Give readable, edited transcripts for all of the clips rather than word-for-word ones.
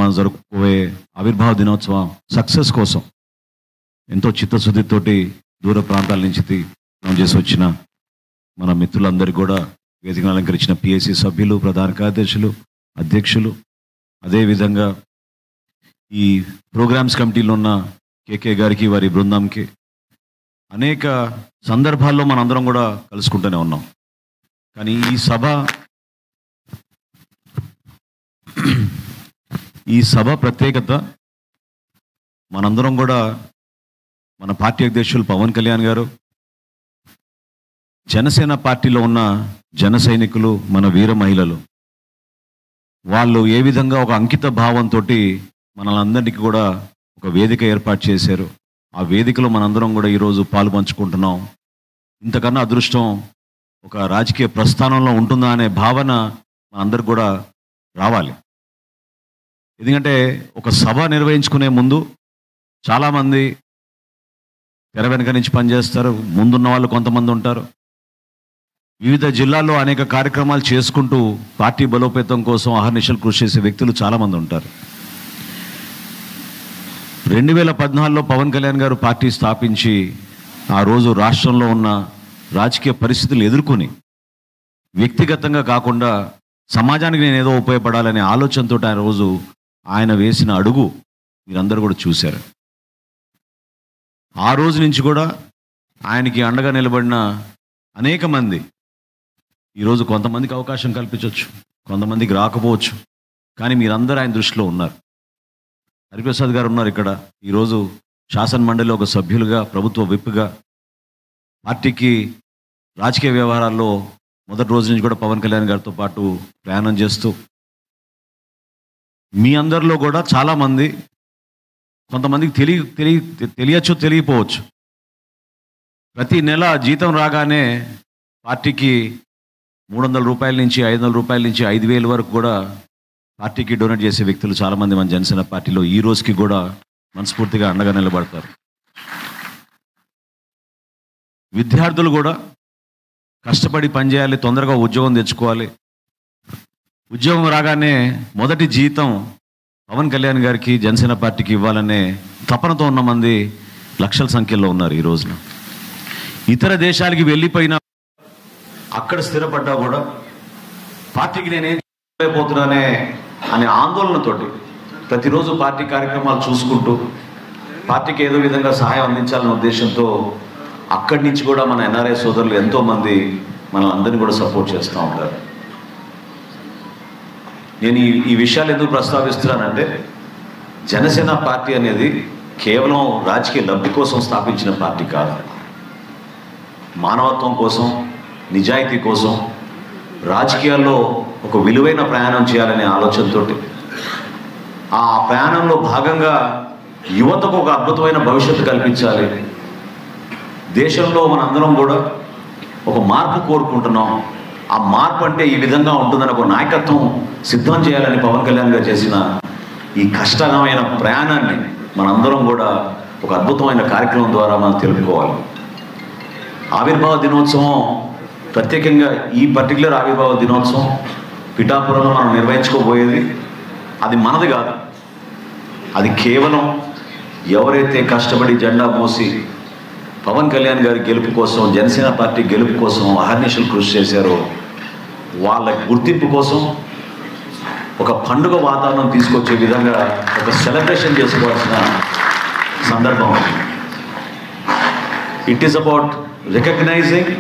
మనం జరుపుకోబోయే ఆవిర్భావ దినోత్సవం సక్సెస్ కోసం ఎంతో చిత్తశుద్ధితోటి దూర ప్రాంతాల నుంచి మనం చేసి వచ్చిన మన మిత్రులందరికీ కూడా వేదికను అలంకరించిన పిఎస్సి సభ్యులు, ప్రధాన కార్యదర్శులు, అధ్యక్షులు, అదేవిధంగా ఈ ప్రోగ్రామ్స్ కమిటీలో ఉన్న కేకే గారికి, వారి బృందంకి అనేక సందర్భాల్లో మనందరం కూడా కలుసుకుంటూనే ఉన్నాం. కానీ ఈ సభ ప్రత్యేకత మనందరం కూడా మన పార్టీ అధ్యక్షులు పవన్ కళ్యాణ్ గారు, జనసేన పార్టీలో ఉన్న జన సైనికులు, మన వీర మహిళలు, వాళ్ళు ఏ విధంగా ఒక అంకిత భావంతో మనలందరికీ కూడా ఒక వేదిక ఏర్పాటు చేశారు. ఆ వేదికలో మనందరం కూడా ఈరోజు పాలు పంచుకుంటున్నాం. ఇంతకన్నా అదృష్టం ఒక రాజకీయ ప్రస్థానంలో ఉంటుందా అనే భావన మనందరికి కూడా రావాలి. ఎందుకంటే ఒక సభ నిర్వహించుకునే ముందు చాలామంది తెర వెనక నుంచి పనిచేస్తారు, ముందున్న వాళ్ళు కొంతమంది ఉంటారు. వివిధ జిల్లాల్లో అనేక కార్యక్రమాలు చేసుకుంటూ పార్టీ బలోపేతం కోసం అహర్నిశలు కృషి చేసే వ్యక్తులు చాలామంది ఉంటారు. 2014లో పవన్ కళ్యాణ్ గారు పార్టీ స్థాపించి ఆ రోజు రాష్ట్రంలో ఉన్న రాజకీయ పరిస్థితులు ఎదుర్కొని వ్యక్తిగతంగా కాకుండా సమాజానికి నేను ఏదో ఉపయోగపడాలనే ఆలోచనతో ఆ రోజు ఆయన వేసిన అడుగు మీరందరూ కూడా చూశారు. ఆ రోజు నుంచి కూడా ఆయనకి అండగా నిలబడిన అనేక మంది ఈరోజు కొంతమందికి అవకాశం కల్పించవచ్చు, కొంతమందికి రాకపోవచ్చు, కానీ మీరందరూ ఆయన దృష్టిలో ఉన్నారు. హరిప్రసాద్ గారు ఉన్నారు ఇక్కడ. ఈరోజు శాసన మండలిలో ఒక సభ్యులుగా, ప్రభుత్వ విప్గా, పార్టీకి రాజకీయ వ్యవహారాల్లో మొదటి రోజు నుంచి కూడా పవన్ కళ్యాణ్ గారితో పాటు ప్రయాణం చేస్తూ, మీ అందరిలో కూడా చాలామంది, కొంతమందికి తెలియచ్చు, తెలియపోవచ్చు, ప్రతి నెల జీతం రాగానే పార్టీకి 300 రూపాయల నుంచి 500 రూపాయల నుంచి 5,000 వరకు కూడా పార్టీకి డొనేట్ చేసే వ్యక్తులు చాలామంది మన జనసేన పార్టీలో ఈ రోజుకి కూడా మనస్ఫూర్తిగా అండగా నిలబడతారు. విద్యార్థులు కూడా కష్టపడి పనిచేయాలి, తొందరగా ఉద్యోగం తెచ్చుకోవాలి. ఉద్యోగం రాగానే మొదటి జీతం పవన్ కళ్యాణ్ గారికి, జనసేన పార్టీకి ఇవ్వాలనే తపనతో ఉన్న మంది లక్షల సంఖ్యలో ఉన్నారు ఈ రోజున. ఇతర దేశాలకి వెళ్ళిపోయినా, అక్కడ స్థిరపడ్డా కూడా పార్టీకి నేనేం చేయలేకపోతున్నానే అనే ఆందోళనతోటి ప్రతిరోజు పార్టీ కార్యక్రమాలు చూసుకుంటూ పార్టీకి ఏదో విధంగా సహాయం అందించాలనే ఉద్దేశంతో అక్కడి నుంచి కూడా మన ఎన్ఆర్ఐ సోదరులు ఎంతోమంది మనల్ని అందరినీ కూడా సపోర్ట్ చేస్తూ ఉంటారు. నేను ఈ విషయాలు ఎందుకు ప్రస్తావిస్తున్నానంటే, జనసేన పార్టీ అనేది కేవలం రాజకీయ లబ్ధి కోసం స్థాపించిన పార్టీ కాదు. మానవత్వం కోసం, నిజాయితీ కోసం, రాజకీయాల్లో ఒక విలువైన ప్రయాణం చేయాలనే ఆలోచనతో, ఆ ప్రయాణంలో భాగంగా యువతకు ఒక అద్భుతమైన భవిష్యత్తు కల్పించాలి. దేశంలో మనందరం కూడా ఒక మార్పు కోరుకుంటున్నాం. ఆ మార్పు అంటే ఈ విధంగా ఉంటుందని ఒక నాయకత్వం సిద్ధం చేయాలని పవన్ కళ్యాణ్ గారు చేసిన ఈ కష్టమైన ప్రయాణాన్ని మనందరం కూడా ఒక అద్భుతమైన కార్యక్రమం ద్వారా మనం తెలుపుకోవాలి. ఆవిర్భావ దినోత్సవం ప్రత్యేకంగా, ఈ పర్టికులర్ ఆవిర్భావ దినోత్సవం పిఠాపురంలో మనం నిర్వహించుకోబోయేది అది మనది కాదు. అది కేవలం ఎవరైతే కష్టపడి జెండా మోసి పవన్ కళ్యాణ్ గారి గెలుపు కోసం, జనసేన పార్టీ గెలుపు కోసం అహర్నిశలు కృషి చేశారో వాళ్ళ గుర్తింపు కోసం ఒక పండుగ వాతావరణం తీసుకొచ్చే విధంగా ఒక సెలబ్రేషన్ చేసుకోవాల్సిన సందర్భం. It is about recognising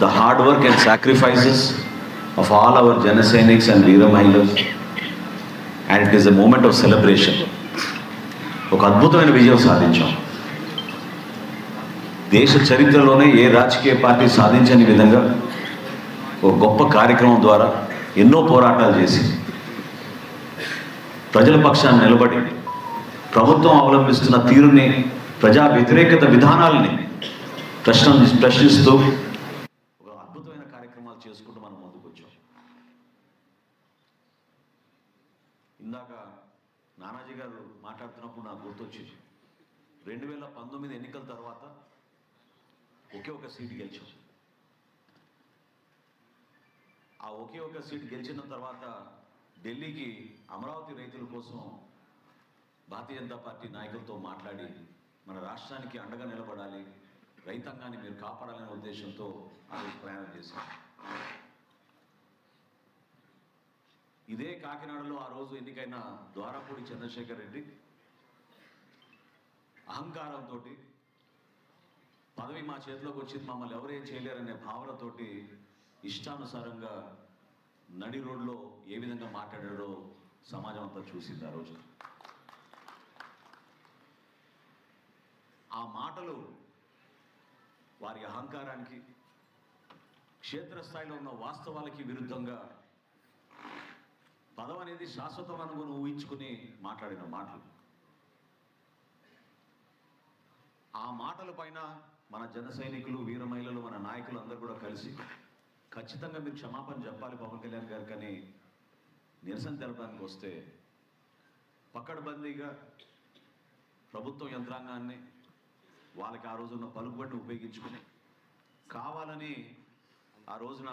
the hard work and sacrifices of all our Jana Sainiks and Veera Mahilas, and it is a moment of celebration. ఒక అద్భుతమైన విజయం సాధించాం. దేశ చరిత్రలోనే ఏ రాజకీయ పార్టీ సాధించని విధంగా ఒక గొప్ప కార్యక్రమం ద్వారా ఎన్నో పోరాటాలు చేసి ప్రజల పక్షాన్ని నిలబడి ప్రభుత్వం అవలంబిస్తున్న తీరుని, ప్రజా వ్యతిరేకత విధానాలని ప్రశ్నిస్తూ చేసుకుంటూ మనం ముందుకు వచ్చాం. ఇందాక నానాజీ గారు మాట్లాడుతున్నప్పుడు నాకు గుర్తొచ్చింది, 2019 ఎన్నికల తర్వాత ఒకే ఒక సీటు గెలిచాం. ఆ ఒకే ఒక సీటు గెలిచిన తర్వాత ఢిల్లీకి అమరావతి రైతుల కోసం భారతీయ జనతా పార్టీ నాయకులతో మాట్లాడి మన రాష్ట్రానికి అండగా నిలబడాలి, రైతాంగాన్ని మీరు కాపాడాలనే ఉద్దేశంతో ఆ రోజు ప్రయాణం చేశారు. ఇదే కాకినాడలో ఆ రోజు ఎన్నికైన ద్వారపూడి చంద్రశేఖర్ రెడ్డి అహంకారంతో పదవి మా చేతిలోకి వచ్చింది, మమ్మల్ని ఎవరేం చేయలేరనే భావనతోటి ఇష్టానుసారంగా నడి రోడ్లో ఏ విధంగా మాట్లాడాడో సమాజం అంతా చూసింది. ఆ రోజు ఆ మాటలు వారి అహంకారానికి, క్షేత్రస్థాయిలో ఉన్న వాస్తవాలకి విరుద్ధంగా పదవి అనేది శాశ్వతం అనుకుని ఊహించుకుని మాట్లాడిన మాటలు. ఆ మాటల పైన మన జన సైనికులు, వీర మహిళలు, మన నాయకులు అందరూ కూడా కలిసి ఖచ్చితంగా మీరు క్షమాపణ చెప్పాలి పవన్ కళ్యాణ్ గారికి అని నిరసన తెలపడానికి వస్తే పకడ్బందీగా ప్రభుత్వ యంత్రాంగాన్ని వాళ్ళకి ఆ రోజున పలుకుబడిని ఉపయోగించుకుని కావాలని ఆ రోజున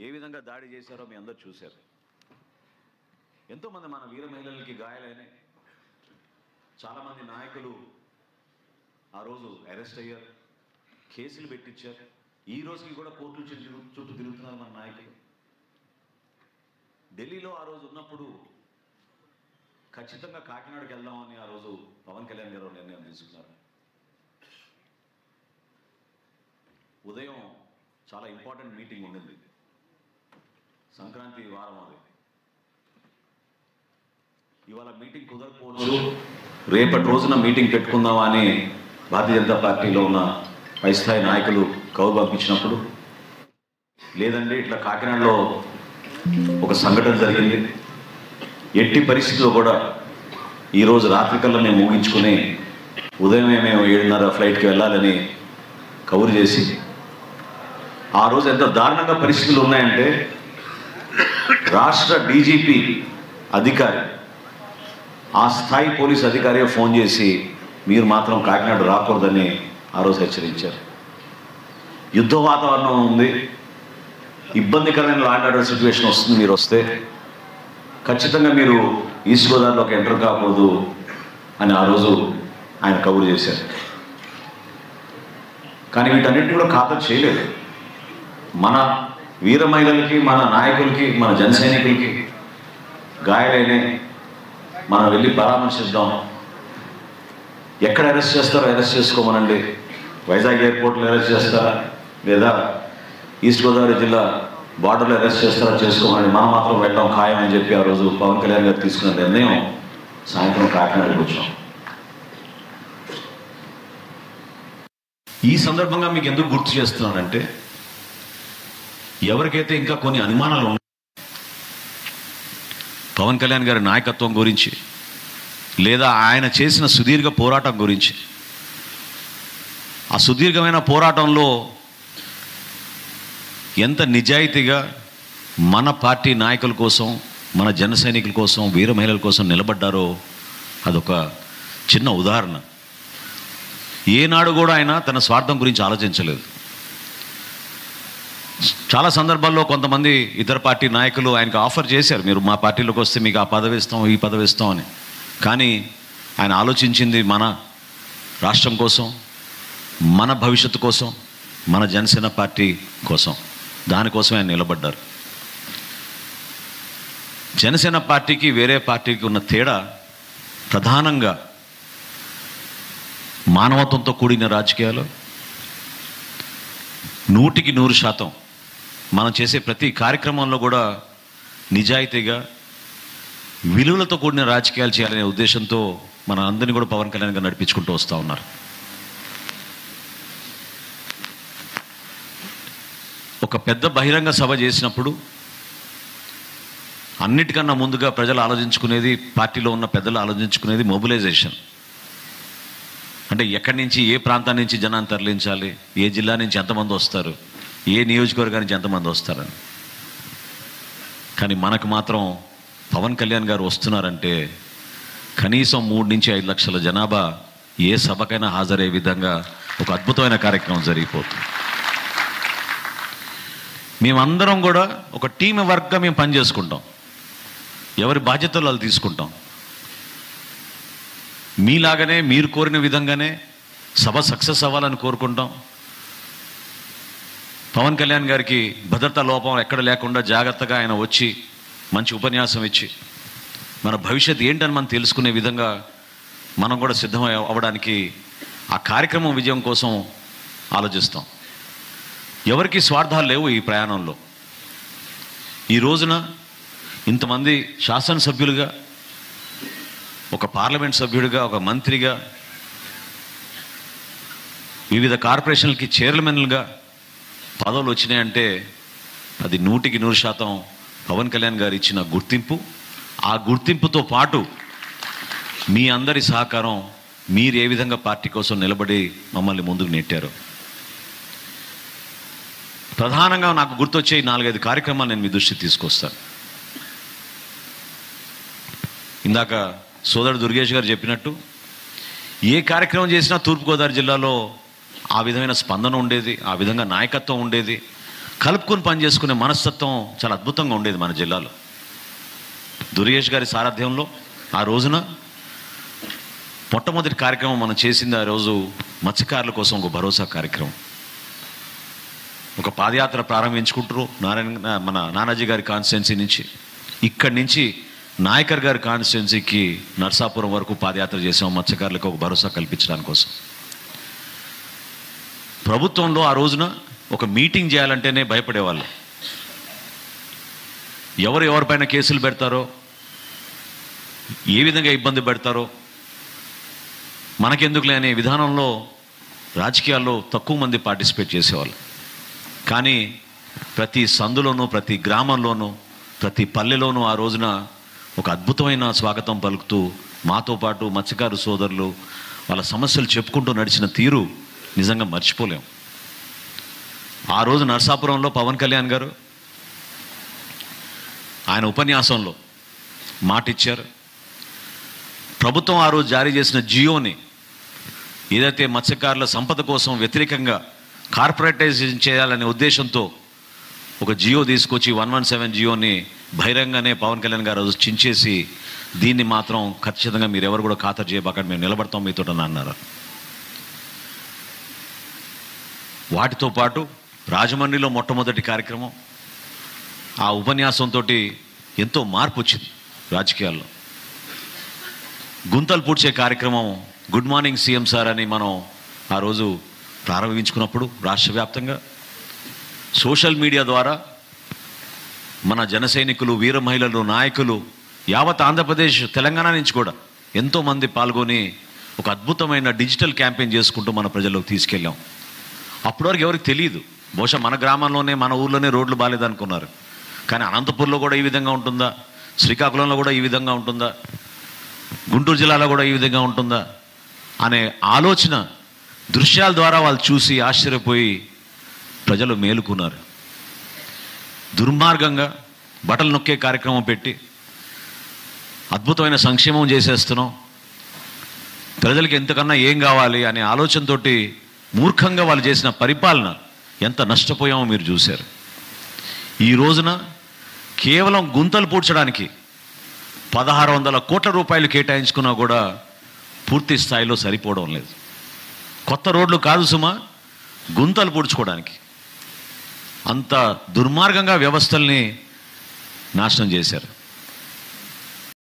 ఏ విధంగా దాడి చేశారో మీ అందరూ చూశారు. ఎంతోమంది మన వీర మహిళలకి గాయాలైనాయి. చాలామంది నాయకులు ఆ రోజు అరెస్ట్ అయ్యారు, కేసులు పెట్టించారు. ఈ రోజుకి కూడా కోర్టుల చుట్టూ తిరుగుతున్నారు మన నాయకులు. ఢిల్లీలో ఆ రోజు ఉన్నప్పుడు ఖచ్చితంగా కాకినాడకి వెళ్దామని ఆ రోజు పవన్ కళ్యాణ్ గారు నిర్ణయం తీసుకున్నారు. ఉదయం చాలా ఇంపార్టెంట్ మీటింగ్ ఉండింది, సంక్రాంతి వారం అది. ఇవాళ మీటింగ్ కుదరకపోవచ్చు, రేపటి రోజున మీటింగ్ పెట్టుకుందామా అని భారతీయ జనతా పార్టీలో ఉన్న పై స్థాయి నాయకులు కౌలు పంపించినప్పుడు, లేదండి ఇట్లా కాకినాడలో ఒక సంఘటన జరిగింది, ఎట్టి పరిస్థితుల్లో కూడా ఈరోజు రాత్రికల్లా మేము ముగించుకుని ఉదయమే మేము 7:30 ఫ్లైట్కి వెళ్ళాలని కబురు చేసి, ఆ రోజు ఎంత దారుణంగా పరిస్థితులు ఉన్నాయంటే రాష్ట్ర డీజీపీ అధికారి, ఆ స్థాయి పోలీస్ అధికారి ఫోన్ చేసి మీరు మాత్రం కాకినాడ రాకూడదని ఆ రోజు హెచ్చరించారు. యుద్ధ వాతావరణం ఉంది, ఇబ్బందికరమైన లా అండ్ ఆర్డర్ సిచ్యువేషన్ వస్తుంది, మీరు వస్తే ఖచ్చితంగా మీరు ఈస్ట్ గోదావరిలోకి ఎంటర్ కాకూడదు అని ఆ రోజు ఆయన కబురు చేశారు. కానీ వీటన్నిటిని కూడా ఖాతరు చేయలేదు. మన వీర మహిళలకి, మన నాయకులకి, మన జన సైనికులకి గాయాలైనాయి, మనం వెళ్ళి పరామర్శిద్దాం. ఎక్కడ అరెస్ట్ చేస్తారో అరెస్ట్ చేసుకోమనండి, వైజాగ్ ఎయిర్పోర్ట్లో అరెస్ట్ చేస్తారా లేదా ఈస్ట్ గోదావరి జిల్లా బార్డర్లో అరెస్ట్ చేస్తారా చేసుకోమని, మనం మాత్రం వెళ్ళడం ఖాయం అని చెప్పి ఆ రోజు పవన్ కళ్యాణ్ గారు తీసుకున్న నిర్ణయం సాయంత్రం కాకినాడకి వచ్చాం. ఈ సందర్భంగా మీకు ఎందుకు గుర్తు చేస్తున్నానంటే, ఎవరికైతే ఇంకా కొన్ని అనుమానాలు ఉన్నాయి పవన్ కళ్యాణ్ గారి నాయకత్వం గురించి, లేదా ఆయన చేసిన సుదీర్ఘ పోరాటం గురించి, ఆ సుదీర్ఘమైన పోరాటంలో ఎంత నిజాయితీగా మన పార్టీ నాయకుల కోసం, మన జన సైనికుల కోసం, వీర మహిళల కోసం నిలబడ్డారో అదొక చిన్న ఉదాహరణ. ఏనాడు కూడా ఆయన తన స్వార్థం గురించి ఆలోచించలేదు. చాలా సందర్భాల్లో కొంతమంది ఇతర పార్టీ నాయకులు ఆయనకు ఆఫర్ చేశారు, మీరు మా పార్టీలోకి వస్తే మీకు ఆ పదవి ఇస్తాం, ఈ పదవి ఇస్తాం అని. కానీ ఆయన ఆలోచించింది మన రాష్ట్రం కోసం, మన భవిష్యత్తు కోసం, మన జనసేన పార్టీ కోసం. దానికోసం ఆయన నిలబడ్డారు. జనసేన పార్టీకి వేరే పార్టీకి ఉన్న తేడా ప్రధానంగా మానవత్వంతో కూడిన రాజకీయాలు. 100% మనం చేసే ప్రతి కార్యక్రమంలో కూడా నిజాయితీగా, విలువలతో కూడిన రాజకీయాలు చేయాలనే ఉద్దేశంతో మన అందరినీ కూడా పవన్ కళ్యాణ్ గారు నడిపించుకుంటూ వస్తూ ఉన్నారు. ఒక పెద్ద బహిరంగ సభ చేసినప్పుడు అన్నిటికన్నా ముందుగా ప్రజలు ఆలోచించుకునేది, పార్టీలో ఉన్న పెద్దలు ఆలోచించుకునేది మొబిలైజేషన్. అంటే ఎక్కడి నుంచి, ఏ ప్రాంతం నుంచి జనాన్ని తరలించాలి, ఏ జిల్లా నుంచి ఎంతమంది వస్తారు, ఏ నియోజకవర్గానికి నుంచి ఎంతమంది వస్తారని. కానీ మనకు మాత్రం పవన్ కళ్యాణ్ గారు వస్తున్నారంటే కనీసం 3 నుంచి 5 లక్షల జనాభా ఏ సభకైనా హాజరయ్యే విధంగా ఒక అద్భుతమైన కార్యక్రమం జరిగిపోతుంది. మేమందరం కూడా ఒక టీం వర్క్గా మేము పనిచేసుకుంటాం. ఎవరి బాధ్యతలు వాళ్ళు తీసుకుంటాం. మీలాగానే మీరు కోరిన విధంగానే సభ సక్సెస్ అవ్వాలని కోరుకుంటాం. పవన్ కళ్యాణ్ గారికి భద్రతా లోపం ఎక్కడ లేకుండా జాగ్రత్తగా ఆయన వచ్చి మంచి ఉపన్యాసం ఇచ్చి మన భవిష్యత్ ఏంటని మనం తెలుసుకునే విధంగా మనం కూడా సిద్ధం అవ్వడానికి ఆ కార్యక్రమం విజయం కోసం ఆలోచిస్తాం. ఎవరికి స్వార్థాలు లేవు ఈ ప్రయాణంలో. ఈ రోజున ఇంతమంది శాసనసభ్యులుగా, ఒక పార్లమెంట్ సభ్యుడిగా, ఒక మంత్రిగా, వివిధ కార్పొరేషన్లకి చైర్మన్లుగా పదవులు వచ్చినాయంటే అది 100% పవన్ కళ్యాణ్ గారు ఇచ్చిన గుర్తింపు. ఆ గుర్తింపుతో పాటు మీ అందరి సహకారం, మీరు ఏ విధంగా పార్టీ కోసం నిలబడి మమ్మల్ని ముందుకు నెట్టారు. ప్రధానంగా నాకు గుర్తొచ్చే 4-5 కార్యక్రమాలు నేను మీ దృష్టికి తీసుకొస్తాను. ఇందాక సోదరుడు దుర్గేష్ గారు చెప్పినట్టు ఏ కార్యక్రమం చేసినా తూర్పుగోదావరి జిల్లాలో ఆ విధమైన స్పందన ఉండేది, ఆ విధంగా నాయకత్వం ఉండేది, కలుపుకొని పనిచేసుకునే మనస్తత్వం చాలా అద్భుతంగా ఉండేది మన జిల్లాలో. దుర్గేష్ గారి సారథ్యంలో ఆ రోజున మొట్టమొదటి కార్యక్రమం మనం చేసింది. ఆ రోజు మత్స్యకారుల కోసం ఒక భరోసా కార్యక్రమం. ఒక పాదయాత్ర ప్రారంభించుకుంటారు మన నానాజీ గారి కాన్స్టిట్యున్సీ నుంచి. ఇక్కడి నుంచి నాయకర్ గారి కాన్స్టిట్యున్సీకి నర్సాపురం వరకు పాదయాత్ర చేసాం మత్స్యకారులకు ఒక భరోసా కల్పించడానికి కోసం. ప్రభుత్వంలో ఆ రోజున ఒక మీటింగ్ చేయాలంటేనే భయపడేవాళ్ళు. ఎవరిపైన కేసులు పెడతారో, ఏ విధంగా ఇబ్బంది పెడతారో మనకెందుకులే అనే విధానంలో రాజకీయాల్లో తక్కువ మంది పార్టిసిపేట్ చేసేవాళ్ళు. కానీ ప్రతి సందులోనూ, ప్రతి గ్రామంలోనూ, ప్రతి పల్లెలోనూ ఆ రోజున ఒక అద్భుతమైన స్వాగతం పలుకుతూ మాతో పాటు మత్స్యకారు సోదరులు వాళ్ళ సమస్యలు చెప్పుకుంటూ నడిచిన తీరు నిజంగా మర్చిపోలేం. ఆ రోజు నర్సాపురంలో పవన్ కళ్యాణ్ గారు ఆయన ఉపన్యాసంలో మాటిచ్చారు. ప్రభుత్వం ఆ రోజు జారీ చేసిన జియోని, ఏదైతే మత్స్యకారుల సంపద కోసం వ్యతిరేకంగా కార్పొరేటైజేషన్ చేయాలనే ఉద్దేశంతో ఒక జియో తీసుకొచ్చి 117 జియోని బహిరంగానే పవన్ కళ్యాణ్ గారు చించేసి, దీన్ని మాత్రం ఖచ్చితంగా మీరు ఎవరు కూడా ఖాతరు చేయబాకండి, మేము నిలబడతాం మీతో అన్నారు. వాటితో పాటు రాజమండ్రిలో మొట్టమొదటి కార్యక్రమం, ఆ ఉపన్యాసంతో ఎంతో మార్పు వచ్చింది రాజకీయాల్లో. గుంతలు పూడ్చే కార్యక్రమం గుడ్ మార్నింగ్ సీఎం సార్ అని మనం ఆ రోజు ప్రారంభించుకున్నప్పుడు రాష్ట్ర వ్యాప్తంగా సోషల్ మీడియా ద్వారా మన జన సైనికులు, వీర మహిళలు, నాయకులు యావత్ ఆంధ్రప్రదేశ్, తెలంగాణ నుంచి కూడా ఎంతోమంది పాల్గొని ఒక అద్భుతమైన డిజిటల్ క్యాంపెయిన్ చేసుకుంటూ మన ప్రజల్లోకి తీసుకెళ్ళాం. అప్పటి వరకు ఎవరికి తెలియదు. బహుశా మన గ్రామంలోనే, మన ఊర్లోనే రోడ్లు బాగాలేదనుకున్నారు. కానీ అనంతపూర్లో కూడా ఈ విధంగా ఉంటుందా, శ్రీకాకుళంలో కూడా ఈ విధంగా ఉంటుందా, గుంటూరు జిల్లాలో కూడా ఈ విధంగా ఉంటుందా అనే ఆలోచన దృశ్యాల ద్వారా వాళ్ళు చూసి ఆశ్చర్యపోయి ప్రజలు మేలుకున్నారు. దుర్మార్గంగా బట్టలు నొక్కే కార్యక్రమం పెట్టి అద్భుతమైన సంక్షేమం చేసేస్తున్నాం, ప్రజలకి ఎంతకన్నా ఏం కావాలి అనే ఆలోచనతోటి మూర్ఖంగా వాళ్ళు చేసిన పరిపాలన ఎంత నష్టపోయామో మీరు చూశారు. ఈ రోజున కేవలం గుంతలు పూడ్చడానికి 1600 కోట్ల రూపాయలు కేటాయించుకున్నా కూడా పూర్తి స్థాయిలో సరిపోవడం లేదు. కొత్త రోడ్లు కాదు సుమా, గుంతలు పూడ్చుకోవడానికి అంత దుర్మార్గంగా వ్యవస్థల్ని నాశనం చేశారు.